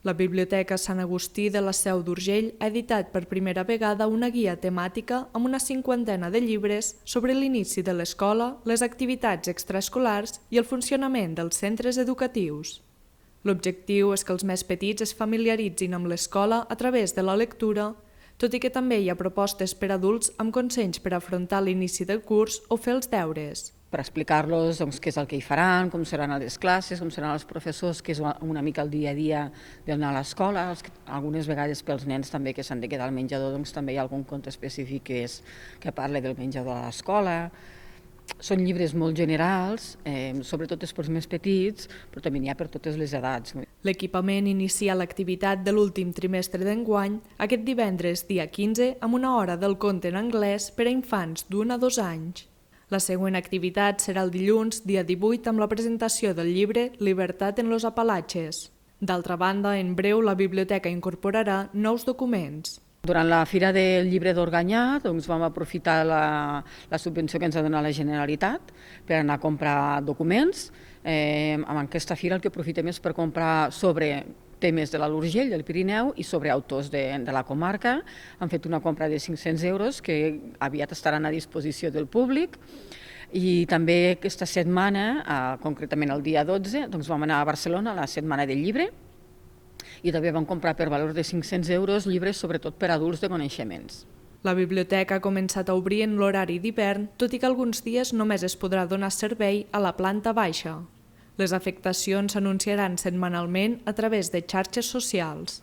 La Biblioteca Sant Agustí de la Seu d'Urgell ha editat per primera vegada una guia temàtica amb una 50ena de llibres sobre l'inici de l'escola, les activitats extraescolars i el funcionament dels centres educatius. L'objectiu és que els més petits es familiaritzin amb l'escola a través de la lectura, tot i que també hi ha propostes per a adults amb consells per afrontar l'inici del curs o fer els deures. Per explicar-los què és el que hi faran, com seran les classes, com seran els professors, què és una mica el dia a dia d'anar a l'escola. Algunes vegades pels nens també que s'han de quedar al menjador, també hi ha algun conte específic que parla del menjador a l'escola. Són llibres molt generals, sobretot és pels més petits, però també n'hi ha per totes les edats. L'equipament inicia l'activitat de l'últim trimestre d'enguany aquest divendres, dia 15, amb una hora del conte en anglès per a infants d'1 a 2 anys. La següent activitat serà el dilluns, dia 18, amb la presentació del llibre Libertat en los Apalatxes. D'altra banda, en breu, la biblioteca incorporarà nous documents. Durant la Fira del Llibre d'Organyà vam aprofitar la subvenció que ens ha donat la Generalitat per anar a comprar documents. Amb aquesta fira el que aprofitem és per comprar sobre temes de l'Alt Urgell, del Pirineu, i sobre autors de la comarca. Han fet una compra de 500 euros que aviat estaran a disposició del públic. I també aquesta setmana, concretament el dia 12, vam anar a Barcelona a la Setmana del Llibre i també vam comprar per valor de 500 euros llibres sobretot per a adults de coneixements. La biblioteca ha començat a obrir en l'horari d'hivern, tot i que alguns dies només es podrà donar servei a la planta baixa. Les afectacions s'anunciaran setmanalment a través de xarxes socials.